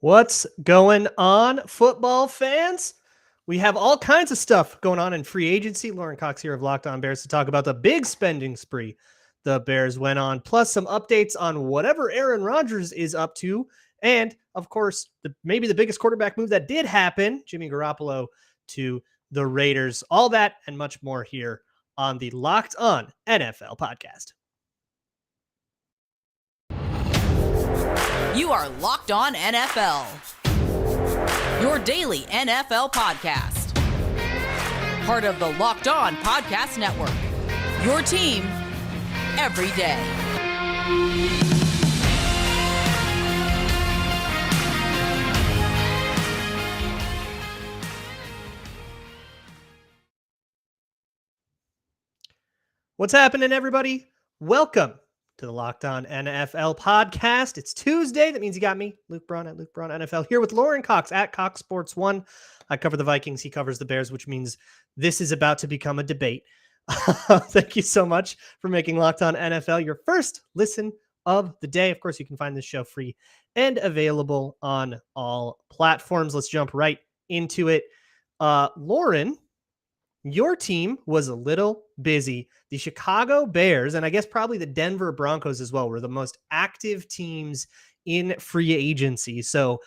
What's going on, football fans? We have all kinds of stuff going on in free agency. Lauren Cox here of Locked On Bears to talk about the big spending spree the Bears went on, plus some updates on whatever Aaron Rodgers is up to. And, of course, maybe the biggest quarterback move that did happen, Jimmy Garoppolo to the Raiders. All that and much more here on the Locked On NFL podcast. You are Locked On NFL, your daily NFL podcast. Part of the Locked On Podcast Network, your team every day. What's happening, everybody? Welcome to the Locked On NFL podcast. It's Tuesday. That means you got me, Luke Braun at Luke Braun NFL, here with Lauren Cox at Cox Sports 1. I cover the Vikings. He covers the Bears, which means this is about to become a debate. Thank you so much for making Locked On NFL your first listen of the day. Of course, you can find this show free and available on all platforms. Let's jump right into it. Lauren, your team was a little busy. The Chicago Bears, and I guess probably the Denver Broncos as well, were the most active teams in free agency. So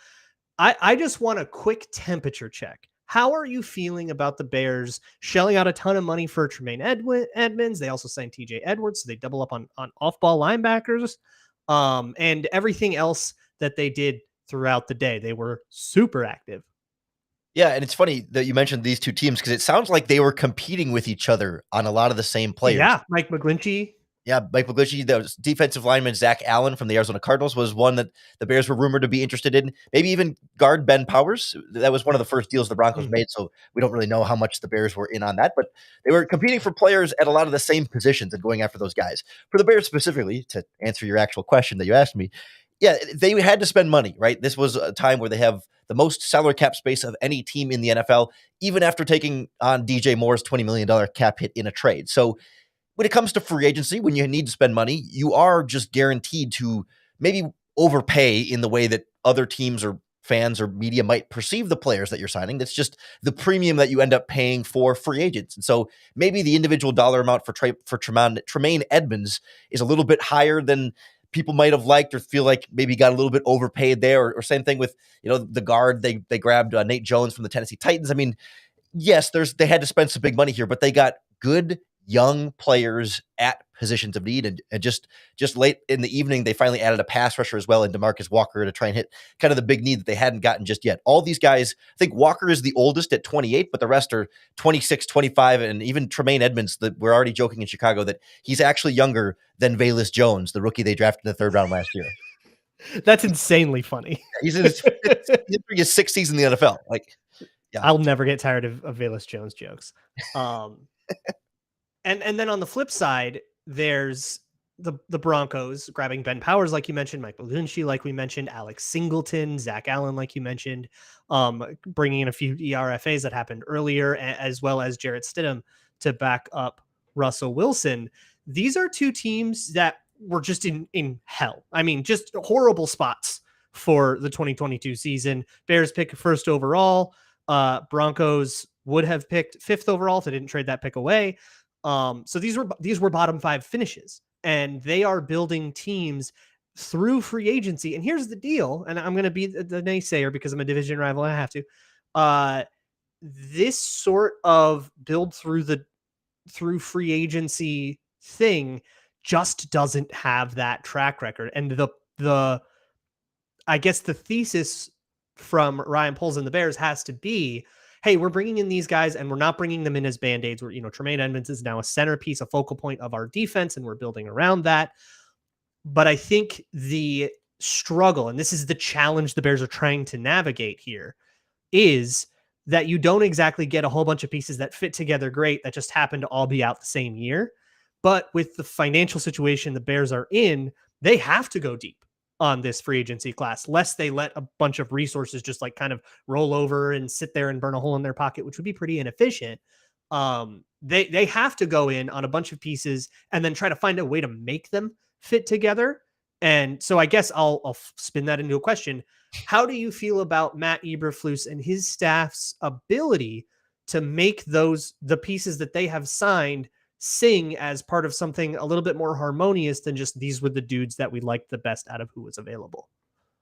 I just want a quick temperature check. How are you feeling about the Bears shelling out a ton of money for Tremaine Edmunds? They also signed TJ Edwards, so they double up on off-ball linebackers and everything else that they did throughout the day. They were super active. Yeah, and it's funny that you mentioned these two teams because it sounds like they were competing with each other on a lot of the same players. Yeah, Mike McGlinchey. Yeah, Mike McGlinchey, the defensive lineman Zach Allen from the Arizona Cardinals was one that the Bears were rumored to be interested in. Maybe even guard Ben Powers. That was one of the first deals the Broncos made, so we don't really know how much the Bears were in on that. But they were competing for players at a lot of the same positions and going after those guys. For the Bears specifically, to answer your actual question that you asked me, yeah, they had to spend money, right? This was a time where they have the most salary cap space of any team in the NFL, even after taking on DJ Moore's $20 million cap hit in a trade. So when it comes to free agency, when you need to spend money, you are just guaranteed to maybe overpay in the way that other teams or fans or media might perceive the players that you're signing. That's just the premium that you end up paying for free agents. And so maybe the individual dollar amount for Tremaine Edmunds is a little bit higher than people might have liked or feel like maybe got a little bit overpaid there, or same thing with, the guard. They grabbed Nate Jones from the Tennessee Titans. I mean, yes, they had to spend some big money here, but they got good young players at positions of need. And just late in the evening, they finally added a pass rusher as well in DeMarcus Walker to try and hit kind of the big need that they hadn't gotten just yet. All these guys, I think Walker is the oldest at 28, but the rest are 26, 25, and even Tremaine Edmunds, that we're already joking in Chicago that he's actually younger than Velus Jones, the rookie they drafted in the third round last year. That's insanely funny. He's in his sixth season in the NFL. Yeah. I'll never get tired of Velus Jones jokes. And then on the flip side, there's the Broncos grabbing Ben Powers, like you mentioned, Mike McGlinchey, like we mentioned, Alex Singleton, Zach Allen, like you mentioned, bringing in a few ERFAs that happened earlier, as well as Jarrett Stidham to back up Russell Wilson. These are two teams that were just in hell. I mean, just horrible spots for the 2022 season. Bears pick first overall. Broncos would have picked fifth overall if they didn't trade that pick away. So these were bottom five finishes, and they are building teams through free agency. And here's the deal, and I'm going to be the naysayer because I'm a division rival. I have to. This sort of build through free agency thing just doesn't have that track record. And I guess the thesis from Ryan Poles and the Bears has to be, hey, we're bringing in these guys and we're not bringing them in as Band-Aids. Tremaine Edmunds is now a centerpiece, a focal point of our defense, and we're building around that. But I think the struggle, and this is the challenge the Bears are trying to navigate here, is that you don't exactly get a whole bunch of pieces that fit together great that just happen to all be out the same year. But with the financial situation the Bears are in, they have to go deep on this free agency class, lest they let a bunch of resources just kind of roll over and sit there and burn a hole in their pocket, which would be pretty inefficient. They have to go in on a bunch of pieces and then try to find a way to make them fit together. And so I guess I'll spin that into a question. How do you feel about Matt Eberflus and his staff's ability to make the pieces that they have signed sing as part of something a little bit more harmonious than just these were the dudes that we liked the best out of who was available?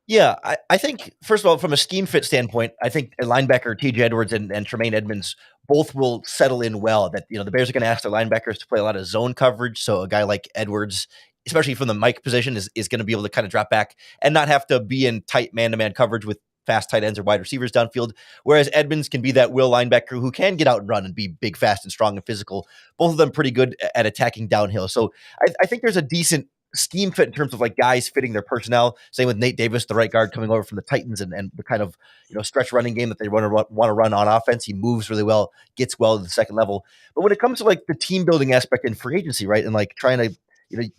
Yeah, I think, first of all, from a scheme fit standpoint, I think a linebacker, TJ Edwards and Tremaine Edmunds, both will settle in well. That, the Bears are going to ask their linebackers to play a lot of zone coverage. So a guy like Edwards, especially from the Mike position, is going to be able to kind of drop back and not have to be in tight man-to-man coverage with fast tight ends or wide receivers downfield. Whereas Edmunds can be that will linebacker who can get out and run and be big, fast, and strong and physical. Both of them pretty good at attacking downhill. So I think there's a decent scheme fit in terms of like guys fitting their personnel. Same with Nate Davis, the right guard coming over from the Titans, and the kind of stretch running game that they want to run on offense. He moves really well, gets well to the second level. But when it comes to like the team building aspect in free agency, right, and like trying to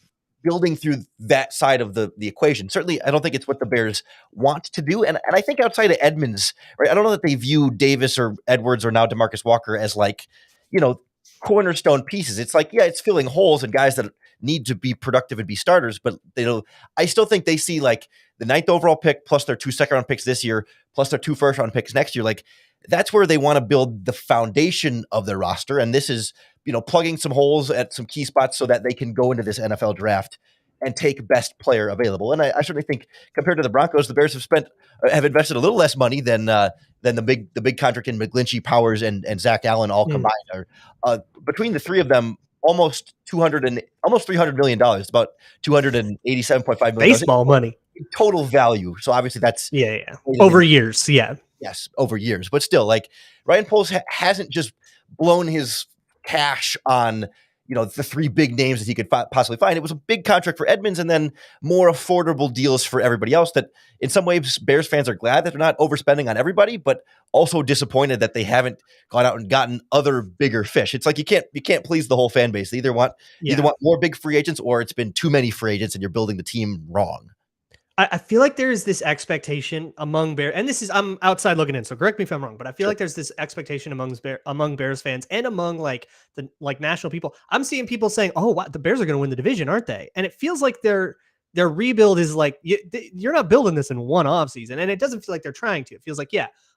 building through that side of the equation, certainly I don't think it's what the Bears want to do. And I think outside of Edmunds, right, I don't know that they view Davis or Edwards or now DeMarcus Walker as like cornerstone pieces. It's like, yeah, it's filling holes and guys that need to be productive and be starters, but I still think they see like the 9th overall pick plus their 2 second round picks this year, plus their 2 first round picks next year. Like that's where they want to build the foundation of their roster. And this is, plugging some holes at some key spots so that they can go into this NFL draft and take best player available. And I certainly think compared to the Broncos, the Bears have invested a little less money than the big contract in McGlinchey, Powers, and Zach Allen all combined. Are between the three of them, almost $300 million, about $287.5 million. Baseball money. Total value. So obviously that's over years. Yeah. Yes, over years. But still, like Ryan Poles hasn't just blown his cash on the 3 big names that he could possibly find. It was a big contract for Edmunds and then more affordable deals for everybody else. That in some ways Bears fans are glad that they're not overspending on everybody, but also disappointed that they haven't gone out and gotten other bigger fish. It's like you can't please the whole fan base. They either want more big free agents, or it's been too many free agents and you're building the team wrong. I feel like there is this expectation among Bears, and I'm outside looking in, so correct me if I'm wrong, but I feel like there's this expectation among Bears fans and among like the national people. I'm seeing people saying, "Oh, wow, the Bears are going to win the division, aren't they?" And it feels like their rebuild is like you're not building this in one offseason, and it doesn't feel like they're trying to. It feels like,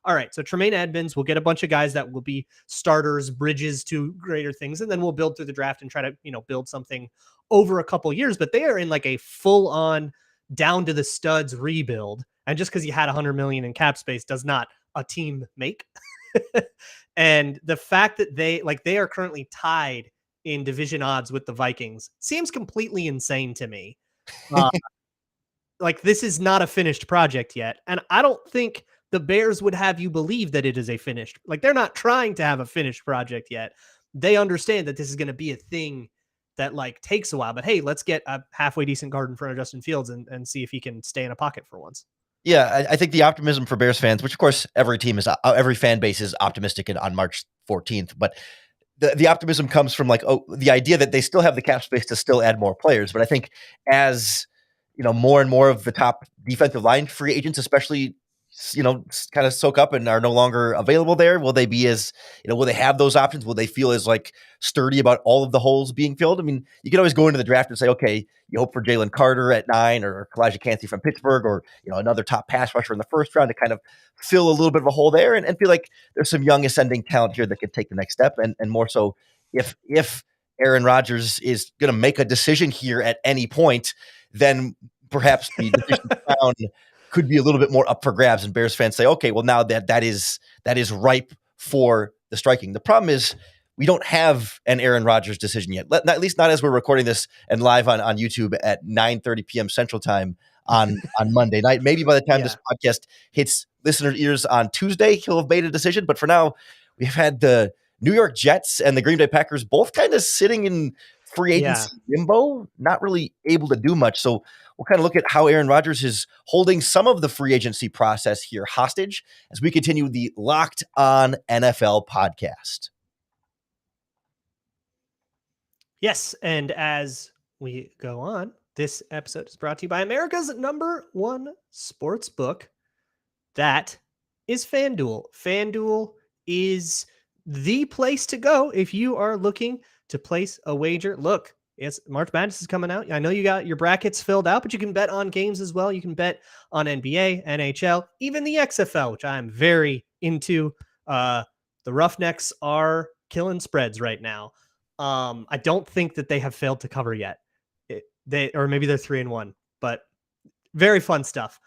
all right, so Tremaine Edmunds will get a bunch of guys that will be starters, bridges to greater things, and then we'll build through the draft and try to build something over a couple years. But they are in like a full on down to the studs rebuild, and just because you had $100 million in cap space does not a team make. And the fact that they are currently tied in division odds with the Vikings seems completely insane to me. Like this is not a finished project yet, and I don't think the Bears would have you believe that it is a finished. Like they're not trying to have a finished project yet. They understand that this is going to be a thing that like takes a while, but hey, let's get a halfway decent guard in front of Justin Fields and see if he can stay in a pocket for once. Yeah, I think the optimism for Bears fans, which of course every fan base is optimistic on March 14th, but the optimism comes from like the idea that they still have the cap space to still add more players. But I think as more and more of the top defensive line free agents, especially kind of soak up and are no longer available there, will they be as will they have those options? Will they feel as like sturdy about all of the holes being filled? I mean, you can always go into the draft and say, okay, you hope for Jalen Carter at 9 or Kalijah Kancey from Pittsburgh, or another top pass rusher in the first round to kind of fill a little bit of a hole there and feel like there's some young ascending talent here that can take the next step. And more so if Aaron Rodgers is going to make a decision here at any point, then perhaps the decision down could be a little bit more up for grabs, and Bears fans say, okay, well now that is ripe for the striking. The problem is we don't have an Aaron Rodgers decision yet, at least not as we're recording this and live on YouTube at 9:30 p.m. Central Time on Monday night. Maybe by the time this podcast hits listener ears on Tuesday, he'll have made a decision. But for now, we've had the New York Jets and the Green Bay Packers both kind of sitting in free agency limbo, not really able to do much. So we'll kind of look at how Aaron Rodgers is holding some of the free agency process here hostage as we continue the Locked On NFL podcast. Yes, and as we go on, this episode is brought to you by America's #1 sports book. That is FanDuel. FanDuel is the place to go if you are looking to place a wager. Look, Yes, March Madness is coming out. I know you got your brackets filled out, but you can bet on games as well. You can bet on NBA, NHL, even the XFL, which I'm very into. The Roughnecks are killing spreads right now. I don't think that they have failed to cover yet. Or maybe they're 3-1, but very fun stuff.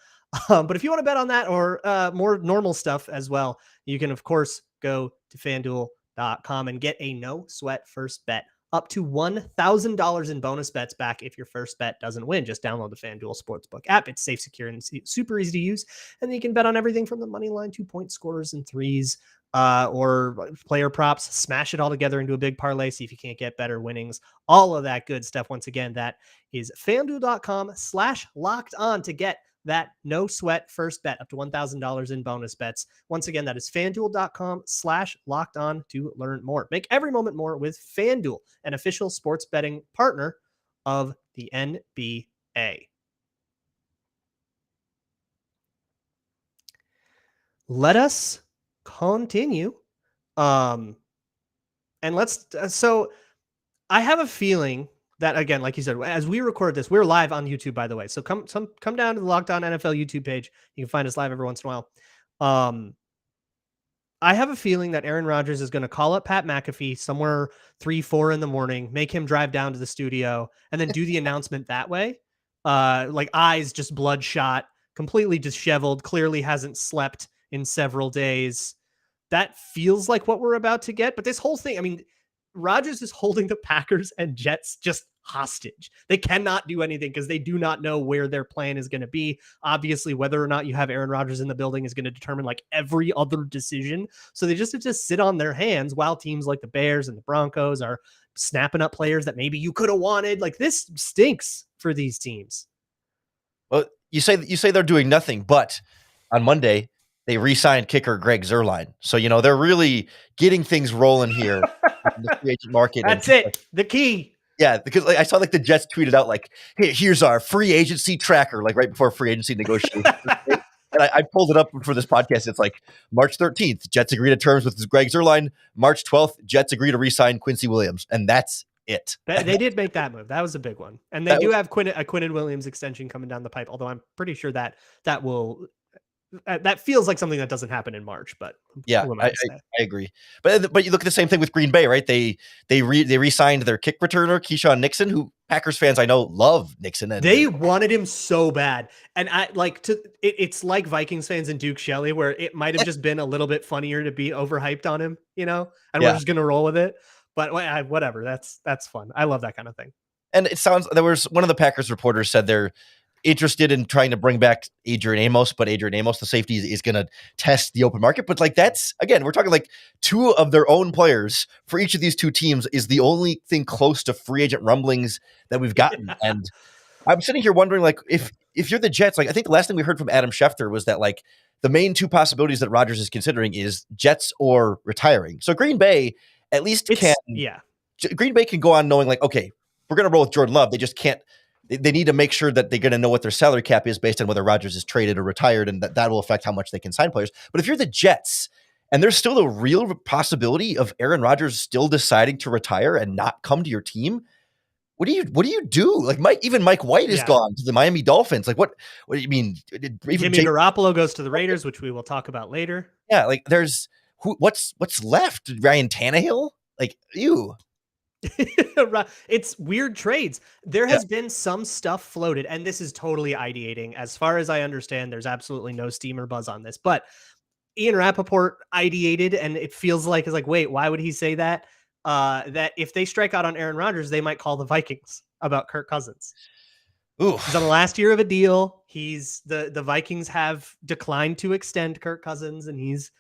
But if you want to bet on that or more normal stuff as well, you can, of course, go to FanDuel.com and get a no sweat first bet up to $1,000 in bonus bets back if your first bet doesn't win. Just download the FanDuel Sportsbook app. It's safe, secure, and super easy to use. And then you can bet on everything from the money line, 2-point scorers and threes, or player props. Smash it all together into a big parlay. See if you can't get better winnings. All of that good stuff. Once again, that is FanDuel.com/locked-on to get that no sweat first bet up to $1,000 in bonus bets. Once again, that is FanDuel.com/locked-on to learn more. Make every moment more with FanDuel, an official sports betting partner of the NBA. Let us continue. And so I have a feeling that, again, like you said, as we record this, we're live on YouTube, by the way. So come down to the Locked On NFL YouTube page. You can find us live every once in a while. I have a feeling that Aaron Rodgers is going to call up Pat McAfee somewhere 3-4 in the morning, make him drive down to the studio, and then do the announcement that way. Like eyes just bloodshot, completely disheveled, clearly hasn't slept in several days. That feels like what we're about to get. But this whole thing, I mean, Rodgers is holding the Packers and Jets just hostage. They cannot do anything because they do not know where their plan is going to be. Obviously, whether or not you have Aaron Rodgers in the building is going to determine like every other decision. So they just have to sit on their hands while teams like the Bears and the Broncos are snapping up players that maybe you could have wanted. Like, this stinks for these teams. Well, you say they're doing nothing, but on Monday they re-signed kicker Greg Zuerlein. So, they're really getting things rolling here in the free agent market. That's it. The key. Yeah, because I saw the Jets tweeted out hey, here's our free agency tracker, right before free agency negotiations. And I pulled it up for this podcast. It's March 13th, Jets agree to terms with Greg Zuerlein. March 12th, Jets agree to re-sign Quincy Williams. And that's it. They did make that move. That was a big one. And they do have a Quinnen Williams extension coming down the pipe, although I'm pretty sure that will – that feels like something that doesn't happen in March, but yeah, I agree. But you look at the same thing with Green Bay, right? They re-signed their kick returner, Keyshawn Nixon, who Packers fans I know love Nixon. And they wanted him so bad. And it's like Vikings fans and Duke Shelley, where it might have just been a little bit funnier to be overhyped on him, and we're just going to roll with it. But whatever, that's fun. I love that kind of thing. And it sounds, there was one of the Packers reporters said they're interested in trying to bring back Adrian Amos, but Adrian Amos, the safety, is going to test the open market. But that's, again, we're talking two of their own players for each of these two teams is the only thing close to free agent rumblings that we've gotten. And I'm sitting here wondering, if you're the Jets, I think the last thing we heard from Adam Schefter was that the main two possibilities that Rodgers is considering is Jets or retiring. So Green Bay at least Green Bay can go on knowing okay, we're going to roll with Jordan Love. They just can't. They need to make sure that they're going to know what their salary cap is based on whether Rodgers is traded or retired, and that will affect how much they can sign players. But if you're the Jets, and there's still a real possibility of Aaron Rodgers still deciding to retire and not come to your team, what do you do? Mike White is gone to the Miami Dolphins. What do you mean? Jimmy Garoppolo goes to the Raiders, which we will talk about later. Yeah, there's what's left? Ryan Tannehill? Ew. It's weird trades. There has been some stuff floated, and this is totally ideating. As far as I understand, there's absolutely no steam or buzz on this, but Ian Rappaport ideated, and it feels like wait, why would he say that? That if they strike out on Aaron Rodgers, they might call the Vikings about Kirk Cousins. Ooh. He's on the last year of a deal. The Vikings have declined to extend Kirk Cousins, and he's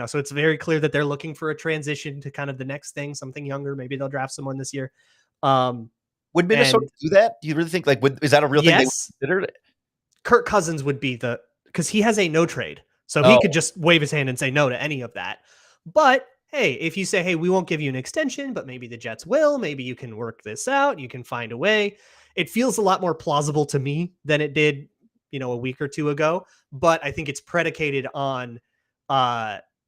so it's very clear that they're looking for a transition to kind of the next thing, something younger. Maybe they'll draft someone this year. Would Minnesota do that? Do you really think is that a real thing they considered? Kirk Cousins would be because he has a no trade. So he could just wave his hand and say no to any of that. But hey, if you say, hey, we won't give you an extension, but maybe the Jets will, maybe you can work this out. You can find a way. It feels a lot more plausible to me than it did, a week or two ago. But I think it's predicated on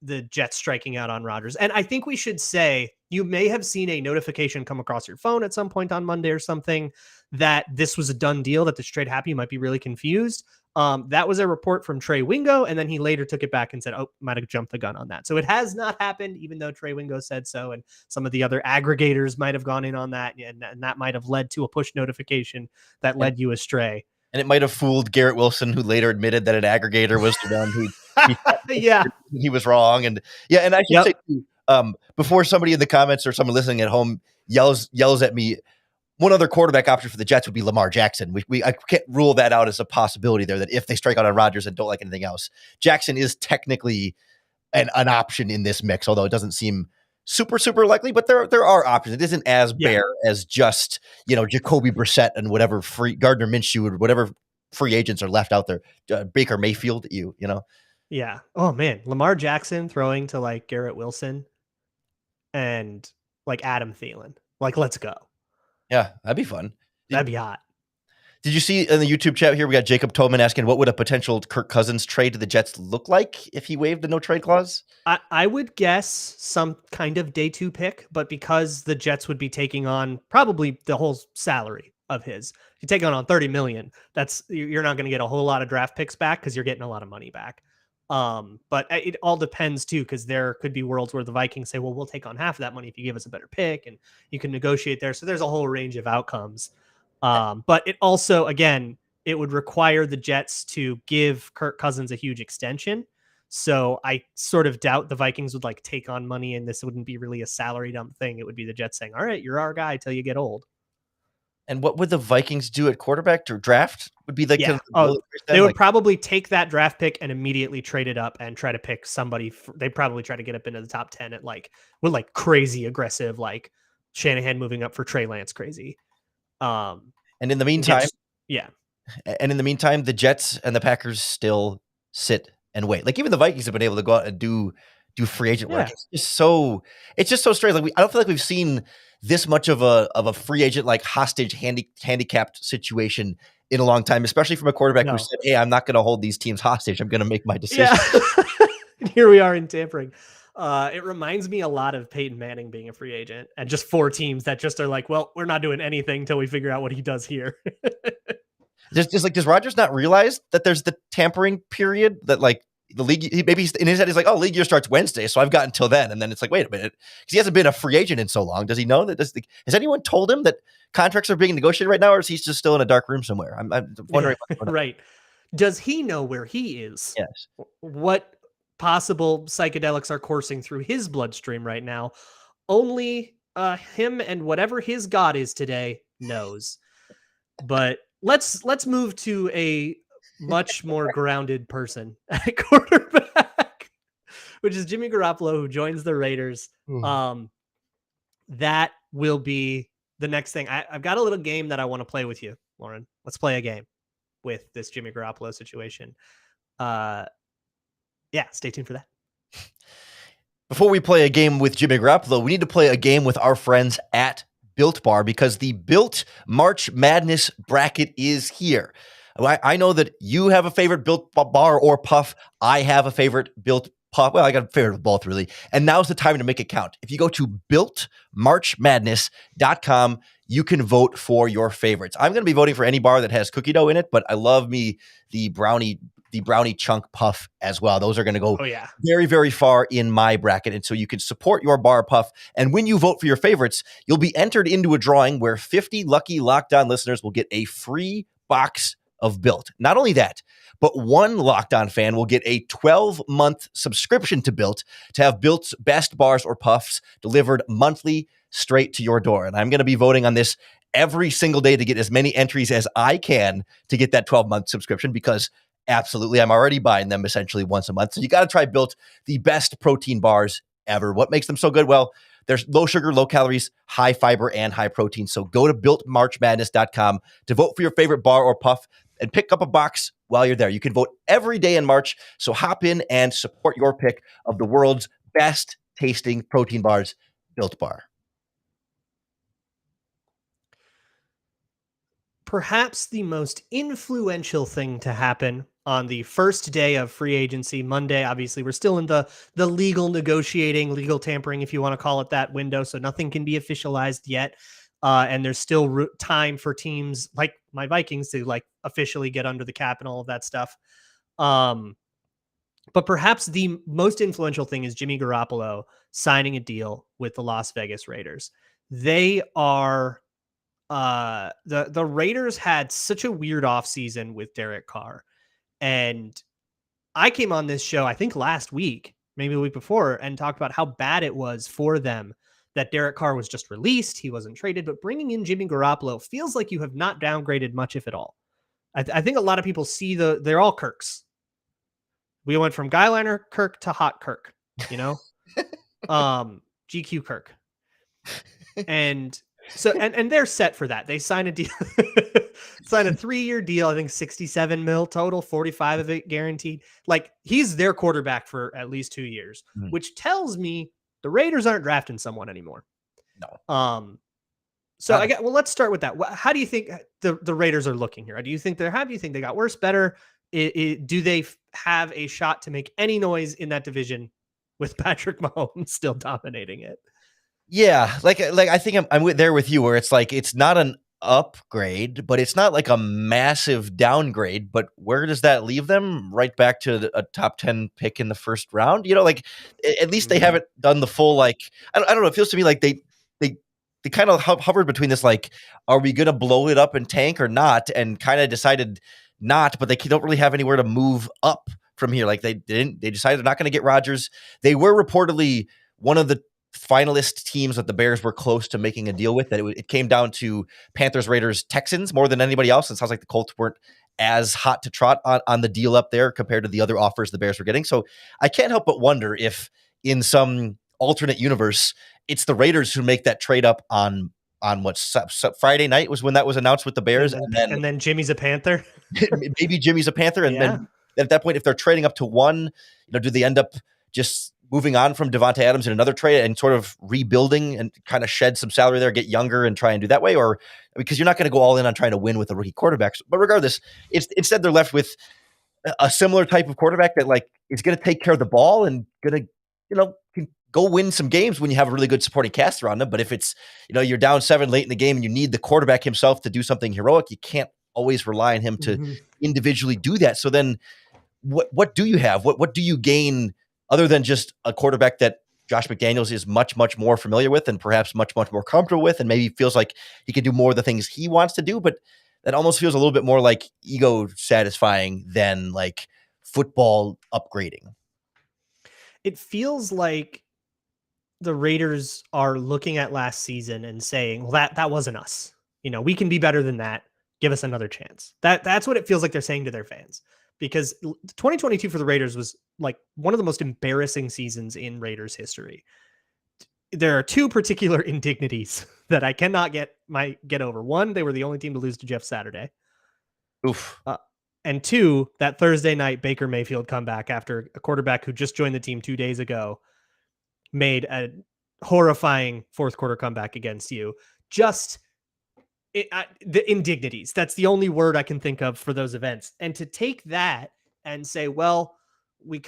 the Jets striking out on Rodgers. And I think we should say you may have seen a notification come across your phone at some point on Monday or something that this was a done deal, that this trade happened. You might be really confused. That was a report from Trey Wingo, and then he later took it back and said, oh, might have jumped the gun on that. So it has not happened, even though Trey Wingo said so, and some of the other aggregators might have gone in on that, and that might have led to a push notification that led you astray. And it might have fooled Garrett Wilson, who later admitted that an aggregator was the one who he was wrong. And and I should say, before somebody in the comments or someone listening at home yells at me, one other quarterback option for the Jets would be Lamar Jackson. I can't rule that out as a possibility there, that if they strike out on Rodgers and don't like anything else, Jackson is technically an option in this mix, although it doesn't seem super, super likely, but there are options. It isn't as bare as just, Jacoby Brissett and whatever free Gardner Minshew or whatever free agents are left out there. Baker Mayfield, Yeah. Oh man. Lamar Jackson throwing to like Garrett Wilson and like Adam Thielen. Like, let's go. Yeah, that'd be fun. That'd be hot. Did you see in the YouTube chat here, we got Jacob Tolman asking, what would a potential Kirk Cousins trade to the Jets look like if he waived the no trade clause? I would guess some kind of day 2 pick, but because the Jets would be taking on probably the whole salary of his, if you take on $30 million, you're not going to get a whole lot of draft picks back because you're getting a lot of money back. But it all depends too, because there could be worlds where the Vikings say, well, we'll take on half of that money if you give us a better pick, and you can negotiate there. So there's a whole range of outcomes. But it also, again, it would require the Jets to give Kirk Cousins a huge extension. So I sort of doubt the Vikings would like take on money, and this wouldn't be really a salary dump thing. It would be the Jets saying, all right, you're our guy till you get old. And what would the Vikings do at quarterback or draft? Would be like they would probably take that draft pick and immediately trade it up and try to pick somebody. They'd probably try to get up into the top 10 at with crazy aggressive, like Shanahan moving up for Trey Lance crazy. And in the meantime, the Jets and the Packers still sit and wait. Like even the Vikings have been able to go out and do free agent work. It's just so strange. Like I don't feel like we've seen this much of a free agent like hostage handicapped situation in a long time, especially from a quarterback who said, "Hey, I'm not going to hold these teams hostage. I'm going to make my decision." Yeah. Here we are in tampering. It reminds me a lot of Peyton Manning being a free agent and just 4 teams that just are like, well, we're not doing anything until we figure out what he does here. Does Rodgers not realize that there's the tampering period that like the league, maybe in his head, he's like, oh, league year starts Wednesday, so I've got until then. And then it's like, wait a minute, because he hasn't been a free agent in so long. Does he know that? Has anyone told him that contracts are being negotiated right now, or is he just still in a dark room somewhere? I'm wondering. Right. Does he know where he is? Yes. What possible psychedelics are coursing through his bloodstream right now? Only him and whatever his God is today knows. But let's move to a much more grounded person at quarterback, which is Jimmy Garoppolo, who joins the Raiders. That will be the next thing. I've got a little game that I want to play with you, Lauren. Let's play a game with this Jimmy Garoppolo situation. Stay tuned for that. Before we play a game with Jimmy Garoppolo, we need to play a game with our friends at Built Bar, because the Built March Madness bracket is here. I know that you have a favorite Built bar or puff. I have a favorite Built puff. Well, I got a favorite of both, really. And now's the time to make it count. If you go to builtmarchmadness.com, you can vote for your favorites. I'm going to be voting for any bar that has cookie dough in it, but I love me the brownie chunk puff as well. Those are going to go very, very far in my bracket. And so you can support your bar puff. And when you vote for your favorites, you'll be entered into a drawing where 50 lucky Locked On listeners will get a free box of Built. Not only that, but one Locked On fan will get a 12-month subscription to Built to have Built's best bars or puffs delivered monthly straight to your door. And I'm going to be voting on this every single day to get as many entries as I can to get that 12-month subscription, because absolutely, I'm already buying them essentially once a month. So you got to try Built, the best protein bars ever. What makes them so good? Well, there's low sugar, low calories, high fiber, and high protein. So go to builtmarchmadness.com to vote for your favorite bar or puff and pick up a box while you're there. You can vote every day in March. So hop in and support your pick of the world's best tasting protein bars, Built Bar. Perhaps the most influential thing to happen on the first day of free agency, Monday. Obviously, we're still in the legal negotiating, legal tampering, if you want to call it that, window. So nothing can be officialized yet. And there's still time for teams like my Vikings to like officially get under the cap and all of that stuff. But perhaps the most influential thing is Jimmy Garoppolo signing a deal with the Las Vegas Raiders. They are the Raiders had such a weird offseason with Derek Carr. And I came on this show, I think last week, maybe the week before, and talked about how bad it was for them that Derek Carr was just released. He wasn't traded, but bringing in Jimmy Garoppolo feels like you have not downgraded much, if at all. I think a lot of people see they're all Kirks. We went from Guyliner Kirk to Hot Kirk, GQ Kirk. And so, and they're set for that. They sign a deal, sign a 3-year deal. I think 67 mil total, 45 of it guaranteed. Like he's their quarterback for at least 2 years, which tells me the Raiders aren't drafting someone anymore. No. So let's start with that. How do you think the Raiders are looking here? Do you think they got worse, better? Do they have a shot to make any noise in that division with Patrick Mahomes still dominating it? Yeah, like I think I'm there with you, where it's like it's not an upgrade, but it's not like a massive downgrade. But where does that leave them? Right back to a top 10 pick in the first round. Like at least they haven't done the full like I don't know. It feels to me like they kind of hovered between this like, are we going to blow it up and tank or not? And kind of decided not, but they don't really have anywhere to move up from here. Like they decided they're not going to get Rodgers. They were reportedly one of the finalist teams that the Bears were close to making a deal with. That it came down to Panthers, Raiders, Texans more than anybody else. It sounds like the Colts weren't as hot to trot on the deal up there compared to the other offers the Bears were getting. So I can't help but wonder if in some alternate universe, it's the Raiders who make that trade up on what Friday night was when that was announced with the Bears. And then Jimmy's a Panther. Maybe Jimmy's a Panther. And then at that point, if they're trading up to one, do they end up just moving on from Devontae Adams in another trade and sort of rebuilding and kind of shed some salary there, get younger and try and do that way? Or because you're not going to go all in on trying to win with a rookie quarterback. But regardless, instead they're left with a similar type of quarterback that like is going to take care of the ball and going to, can go win some games when you have a really good supporting cast around them. But if it's, you're down 7 late in the game and you need the quarterback himself to do something heroic, you can't always rely on him to individually do that. So then what do you have? What do you gain other than just a quarterback that Josh McDaniels is much, much more familiar with and perhaps much, much more comfortable with, and maybe feels like he can do more of the things he wants to do, but that almost feels a little bit more like ego satisfying than like football upgrading. It feels like the Raiders are looking at last season and saying, well, that wasn't us. We can be better than that. Give us another chance. That's what it feels like they're saying to their fans, because 2022 for the Raiders was like one of the most embarrassing seasons in Raiders history. There are 2 particular indignities that I cannot get over. One, they were the only team to lose to Jeff Saturday. Oof. And 2, that Thursday night Baker Mayfield comeback after a quarterback who just joined the team 2 days ago made a horrifying fourth quarter comeback against you. Just the indignities. That's the only word I can think of for those events. And to take that and say, well, we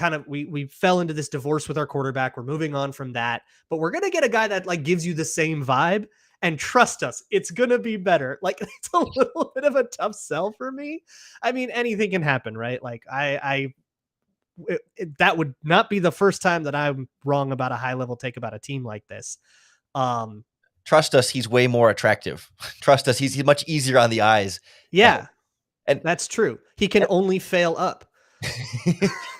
fell into this divorce with our quarterback. We're moving on from that, but we're going to get a guy that like gives you the same vibe, and trust us, it's going to be better. Like it's a little bit of a tough sell for me. I mean, anything can happen, right? Like that would not be the first time that I'm wrong about a high level take about a team like this. Trust us, he's way more attractive. Trust us, he's much easier on the eyes. Yeah, and that's true. He can only fail up.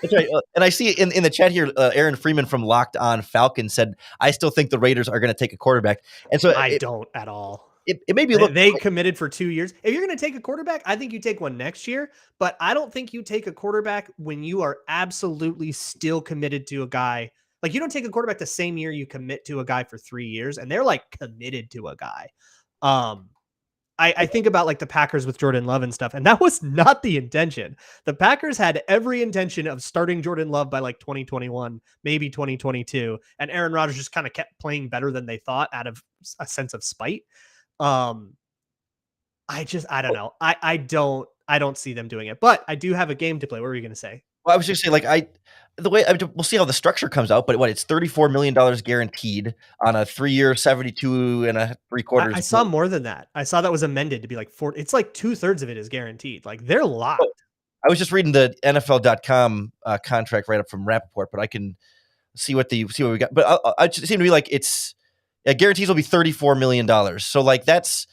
That's right. And I see in the chat here, Aaron Freeman from Locked On Falcons said, I still think the Raiders are going to take a quarterback. And so I don't at all. It made me look. They committed for 2 years. If you're going to take a quarterback, I think you take one next year, but I don't think you take a quarterback when you are absolutely still committed to a guy. Like you don't take a quarterback the same year you commit to a guy for 3 years, and they're like committed to a guy. I think about like the Packers with Jordan Love and stuff, and that was not the intention. The Packers had every intention of starting Jordan Love by like 2021, maybe 2022, and Aaron Rodgers just kind of kept playing better than they thought out of a sense of spite. I don't know. I don't see them doing it. But I do have a game to play. What were you going to say? Well, I was just saying, like, we'll see how the structure comes out, but it's $34 million guaranteed on a 3-year, 72 and a 3/4. I saw more than that. I saw that was amended to be like 4. It's like 2/3 of it is guaranteed. Like they're locked. I was just reading the NFL.com contract right up from Rappaport, but I can see what we got. But I just seem to be like guarantees will be $34 million. So like that's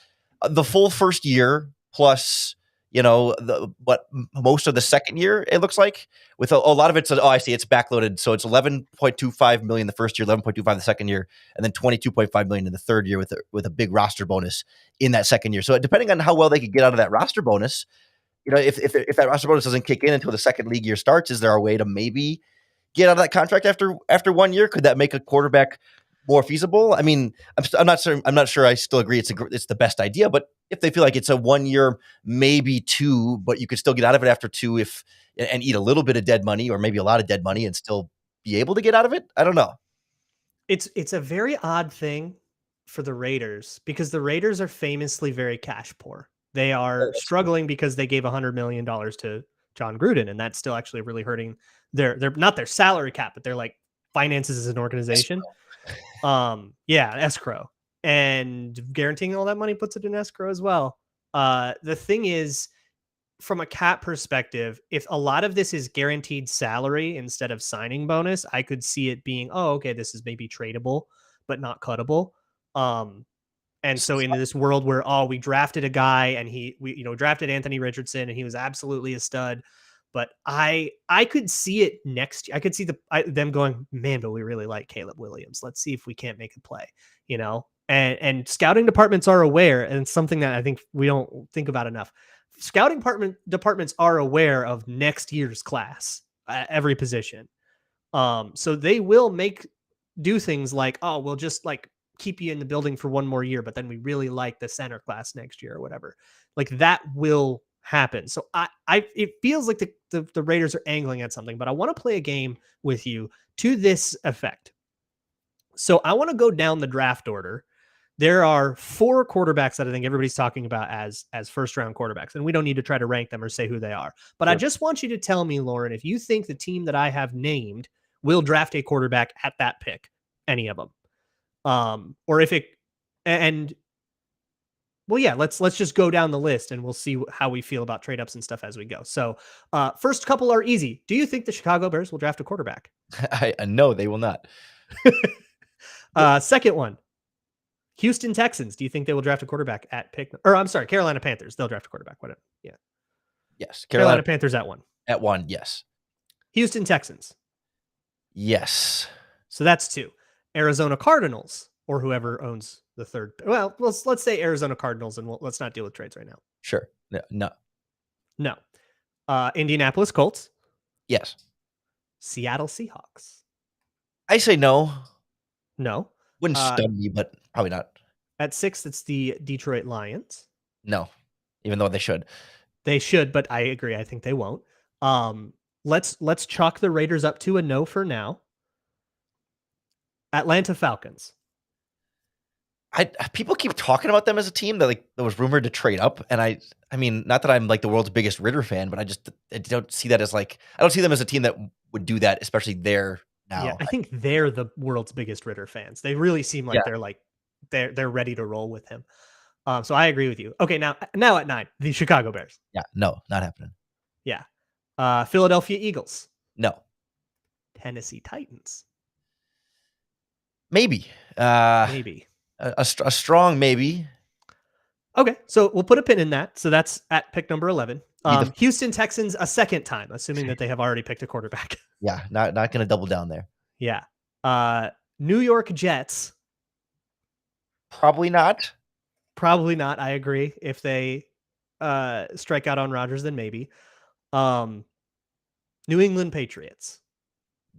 the full first year plus what most of the second year it looks like, with a lot of it's I see it's backloaded, so it's 11.25 million the first year, 11.25 the second year, and then 22.5 million in the third year with a big roster bonus in that second year. So depending on how well they could get out of that roster bonus, if that roster bonus doesn't kick in until the second league year starts, is there a way to maybe get out of that contract after 1 year? Could that make a quarterback more feasible? I mean, I'm not sure. I still agree it's the best idea, but if they feel like it's a 1 year, maybe 2, but you could still get out of it after 2 and eat a little bit of dead money or maybe a lot of dead money and still be able to get out of it. I don't know. It's a very odd thing for the Raiders because the Raiders are famously very cash poor. They are struggling because they gave $100 million to John Gruden, and that's still actually really hurting their not their salary cap, but their like finances as an organization. Escrow, and guaranteeing all that money puts it in escrow as well. The thing is, from a cap perspective, if a lot of this is guaranteed salary instead of signing bonus, I could see it being, okay, this is maybe tradable, but not cuttable. And so in this world where, we drafted a guy and we drafted Anthony Richardson and he was absolutely a stud, but I could see it next year. I could see them going, man, but we really like Caleb Williams. Let's see if we can't make a play, and scouting departments are aware. And it's something that I think we don't think about enough. Scouting departments are aware of next year's class at every position. So they will do things like, we'll just like keep you in the building for 1 more year, but then we really like the center class next year or whatever. Like that will happen. So it feels like the Raiders are angling at something, but I want to play a game with you to this effect. So I want to go down the draft order. There are 4 quarterbacks that I think everybody's talking about as first round quarterbacks, and we don't need to try to rank them or say who they are. But sure. I just want you to tell me, Lauren, if you think the team that I have named will draft a quarterback at that pick, any of them. Or if it, and well, yeah, let's just go down the list and we'll see how we feel about trade ups and stuff as we go. So, first couple are easy. Do you think the Chicago Bears will draft a quarterback? I know they will not. Second one, Houston Texans. Do you think they will draft a quarterback at pick? Or I'm sorry, Carolina Panthers. They'll draft a quarterback. Whatever. Yeah. Yes. Carolina Panthers at 1. At 1. Yes. Houston Texans. Yes. So that's 2. Arizona Cardinals, or whoever owns the third. Well, let's say Arizona Cardinals, and let's not deal with trades right now. Sure. No. Indianapolis Colts. Yes. Seattle Seahawks. I say no. No. Wouldn't stun me, but probably not. At 6, it's the Detroit Lions. No, even though they should. They should, but I agree. I think they won't. Let's chalk the Raiders up to a no for now. Atlanta Falcons. People keep talking about them as a team that was rumored to trade up, and I mean, not that I'm like the world's biggest Ritter fan, but I don't see that as I don't see them as a team that would do that, especially there now. Yeah, I think they're the world's biggest Ritter fans. They really seem like they're ready to roll with him. So I agree with you. Okay, now at 9, the Chicago Bears. Yeah, no, not happening. Yeah. Philadelphia Eagles. No. Tennessee Titans. Maybe. Maybe. A strong maybe. Okay, so we'll put a pin in that. So that's at pick number 11. Houston Texans a second time, assuming that they have already picked a quarterback. Yeah, not going to double down there. Yeah. New York Jets. Probably not. Probably not. I agree. If they strike out on Rodgers, then maybe. New England Patriots.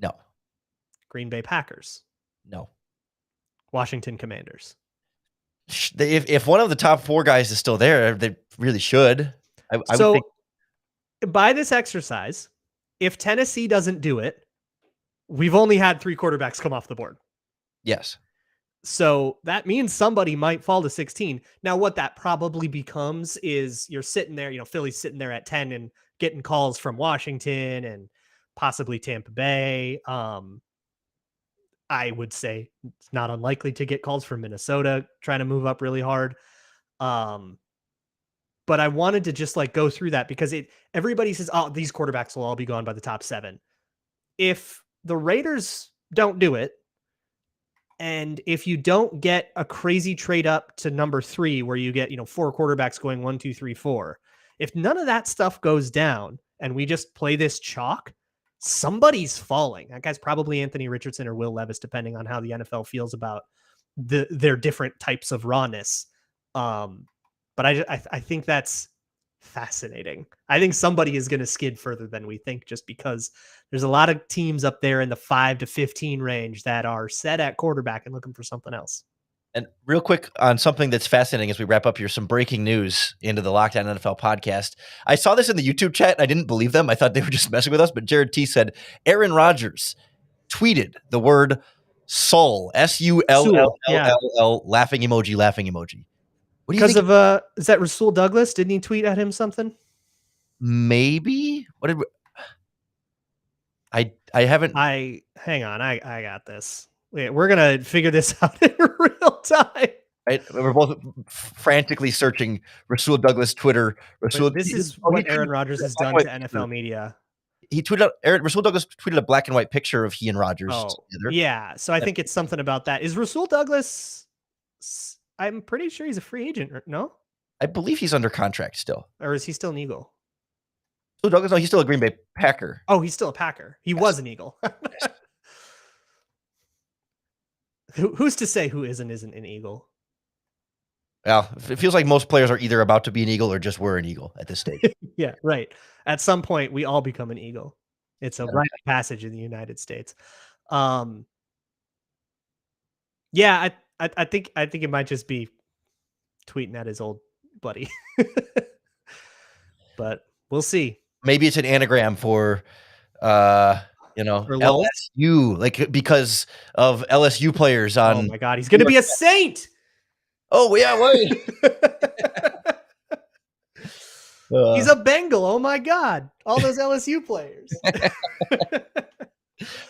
No. Green Bay Packers. No. Washington Commanders. If one of the top 4 guys is still there, they really should. I would think. By this exercise, if Tennessee doesn't do it, we've only had 3 quarterbacks come off the board. Yes. So that means somebody might fall to 16. Now, what that probably becomes is you're sitting there, Philly's sitting there at 10 and getting calls from Washington and possibly Tampa Bay. I would say it's not unlikely to get calls from Minnesota trying to move up really hard. But I wanted to just go through that because everybody says, oh, these quarterbacks will all be gone by the top 7. If the Raiders don't do it, and if you don't get a crazy trade up to number 3, where you get, 4 quarterbacks going 1, 2, 3, 4, if none of that stuff goes down and we just play this chalk, somebody's falling. That guy's probably Anthony Richardson or Will Levis, depending on how the NFL feels about their different types of rawness. But I think that's fascinating. I think somebody is going to skid further than we think, just because there's a lot of teams up there in the 5 to 15 range that are set at quarterback and looking for something else. And real quick on something that's fascinating as we wrap up here, some breaking news into the Locked On NFL podcast. I saw this in the YouTube chat and I didn't believe them. I thought they were just messing with us, but Jared T said Aaron Rodgers tweeted the word Sull, Sull, laughing emoji. What do you think? Because of is that Rasul Douglas? Didn't he tweet at him something? Maybe. What did I haven't. Hang on. I got this. Wait, we're gonna figure this out in real time. Right, we're both frantically searching Rasul Douglas Twitter. This is what Aaron Rodgers has done to NFL media. He tweeted out. Rasul Douglas tweeted a black and white picture of he and Rodgers together. Yeah, so I think it's something about that. Is Rasul Douglas? I'm pretty sure he's a free agent. No, I believe he's under contract still. Or is he still an Eagle? Rasul Douglas? No, he's still a Green Bay Packer. Oh, he's still a Packer. He was an Eagle. Who's to say who isn't an Eagle? Well, it feels like most players are either about to be an Eagle or just were an Eagle at this stage. Yeah, right. At some point, we all become an Eagle. It's a rite of passage in the United States. Yeah, I think it might just be tweeting at his old buddy, but we'll see. Maybe it's an anagram for LSU, because of LSU players on. Oh my God, he's going to be a Saint. Oh yeah, wait. He's a Bengal. Oh my God, all those LSU players.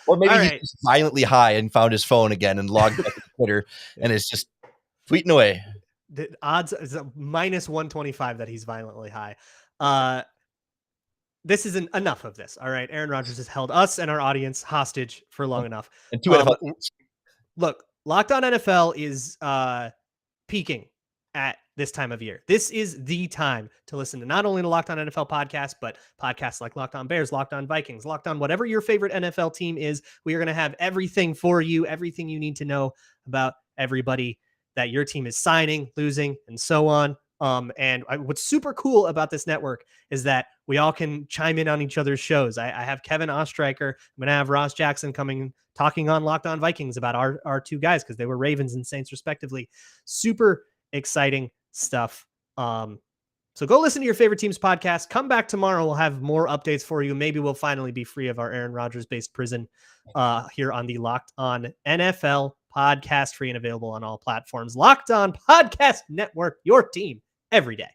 Or maybe he's just violently high and found his phone again and logged back to Twitter and is just tweeting away. The odds is minus 125 that he's violently high. This isn't enough of this. All right. Aaron Rodgers has held us and our audience hostage for long enough. And 2 NFL. Look, Locked On NFL is peaking at this time of year. This is the time to listen to not only the Locked On NFL podcast, but podcasts like Locked On Bears, Locked On Vikings, Locked On whatever your favorite NFL team is. We are going to have everything for you, everything you need to know about everybody that your team is signing, losing, and so on. And what's super cool about this network is that we all can chime in on each other's shows. I have Kevin Ostreicher. I'm going to have Ross Jackson coming, talking on Locked On Vikings about our 2 guys, because they were Ravens and Saints respectively. Super exciting stuff. So go listen to your favorite team's podcast. Come back tomorrow. We'll have more updates for you. Maybe we'll finally be free of our Aaron Rodgers based prison here on the Locked On NFL podcast, free and available on all platforms. Locked On Podcast Network, your team every day.